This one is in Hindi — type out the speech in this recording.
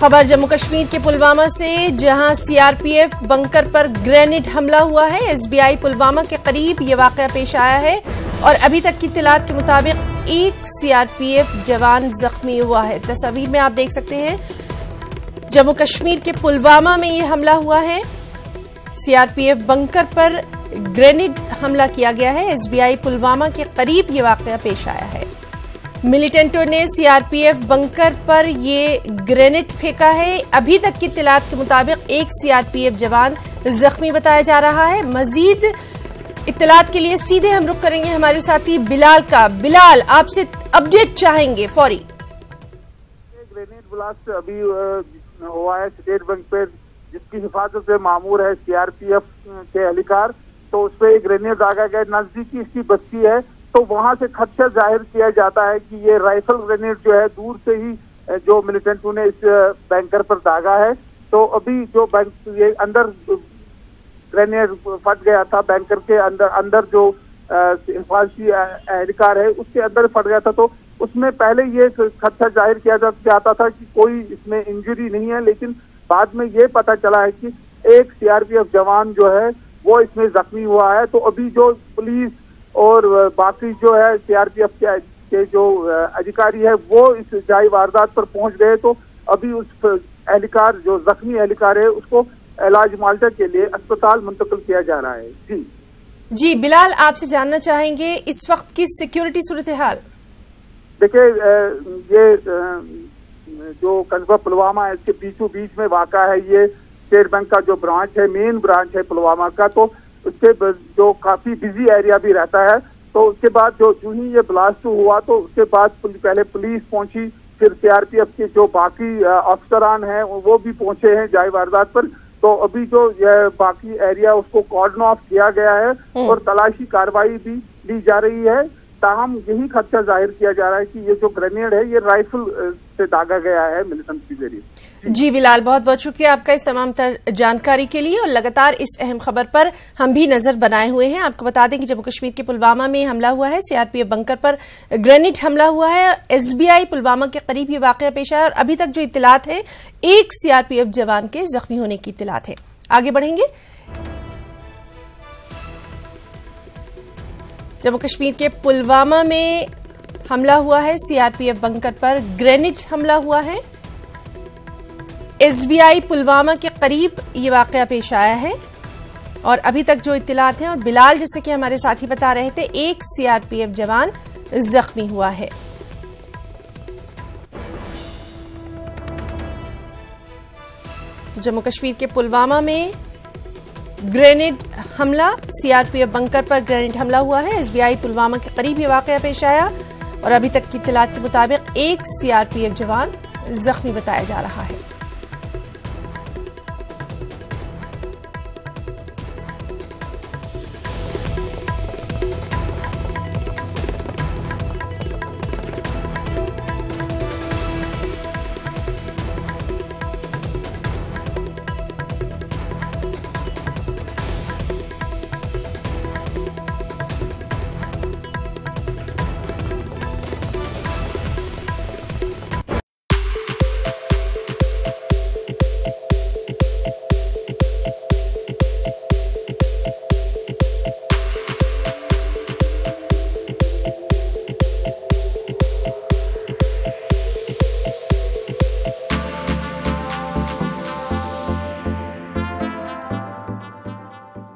खबर जम्मू कश्मीर के पुलवामा से, जहां सीआरपीएफ बंकर पर ग्रेनेड हमला हुआ है। एसबीआई पुलवामा के करीब ये वाकया पेश आया है और अभी तक की इत्तलात के मुताबिक एक सीआरपीएफ जवान जख्मी हुआ है। तस्वीर में आप देख सकते हैं जम्मू कश्मीर के पुलवामा में ये हमला हुआ है। सीआरपीएफ बंकर पर ग्रेनेड हमला किया गया है। एसबीआई पुलवामा के करीब ये वाकया पेश आया है। मिलिटेंटों ने सीआरपीएफ बंकर पर ये ग्रेनेड फेंका है। अभी तक की इत्तलात के मुताबिक एक सीआरपीएफ जवान जख्मी बताया जा रहा है। मजीद इत्तलात के लिए सीधे हम रुख करेंगे हमारे साथी बिलाल का। बिलाल, आपसे अपडेट चाहेंगे फौरी। ग्रेनेड ब्लास्ट अभी हुआ है स्टेट बैंक पे, जिसकी हिफाजत से मामूर है सीआरपीएफ के एहलकार। तो उस पर एक ग्रेनेड दागा गया। नजदीकी इसकी बस्ती है, तो वहां से खदशा जाहिर किया जाता है कि ये राइफल ग्रेनेड जो है दूर से ही जो मिलिटेंटों ने इस बैंकर पर दागा है। तो अभी जो बैंक ये अंदर ग्रेनेड फट गया था, बैंकर के अंदर जो हिफाजती एहलकार है उसके अंदर फट गया था। तो उसमें पहले ये खदशा जाहिर किया जाता था कि कोई इसमें इंजरी नहीं है, लेकिन बाद में ये पता चला है कि एक सीआरपीएफ जवान जो है वो इसमें जख्मी हुआ है। तो अभी जो पुलिस और बाकी जो है सीआरपीएफ के जो अधिकारी है वो इस जाई वारदात पर पहुंच गए। तो अभी उस एहलकार जो जख्मी एहलकार है उसको इलाज माल्टा के लिए अस्पताल मुंतकिल किया जा रहा है। जी बिलाल, आपसे जानना चाहेंगे इस वक्त की सिक्योरिटी सूरत हाल। देखिए, ये जो कस्बा पुलवामा है इसके बीचों बीच में वाक़ा है। ये स्टेट बैंक का जो ब्रांच है, मेन ब्रांच है पुलवामा का, तो उसके जो काफी बिजी एरिया भी रहता है। तो उसके बाद जो ही ये ब्लास्ट हुआ तो उसके बाद पहले पुलिस पहुंची, फिर सीआरपीएफ के जो बाकी अफसरान हैं वो भी पहुंचे हैं जाए वारदात पर। तो अभी जो ये बाकी एरिया उसको कॉर्डन ऑफ किया गया है और तलाशी कार्रवाई भी ली जा रही है। ताहम यही खदशा जाहिर किया जा रहा है कि ये जो ग्रेनेड है ये राइफल से दागा गया है मिलिटेंट के जरिए। जी बिलाल, बहुत बहुत शुक्रिया आपका इस तमाम तर जानकारी के लिए। और लगातार इस अहम खबर पर हम भी नजर बनाए हुए हैं। आपको बता दें कि जम्मू कश्मीर के पुलवामा में हमला हुआ है। सीआरपीएफ बंकर पर ग्रेनेड हमला हुआ है। एसबीआई पुलवामा के करीब ये वाकया पेश आया और अभी तक जो इत्तलात है एक सीआरपीएफ जवान के जख्मी होने की इत्तलात है। आगे बढ़ेंगे। जम्मू कश्मीर के पुलवामा में हमला हुआ है। सीआरपीएफ बंकर पर ग्रेनेड हमला हुआ है। एसबीआई पुलवामा के करीब ये वाकया पेश आया है और अभी तक जो इत्तलात हैं, और बिलाल जैसे कि हमारे साथी बता रहे थे, एक सीआरपीएफ जवान जख्मी हुआ है। तो जम्मू कश्मीर के पुलवामा में ग्रेनेड हमला, सीआरपीएफ बंकर पर ग्रेनेड हमला हुआ है। एसबीआई पुलवामा के करीब ये वाकया पेश आया और अभी तक की इत्तलात के मुताबिक एक सीआरपीएफ जवान जख्मी बताया जा रहा है।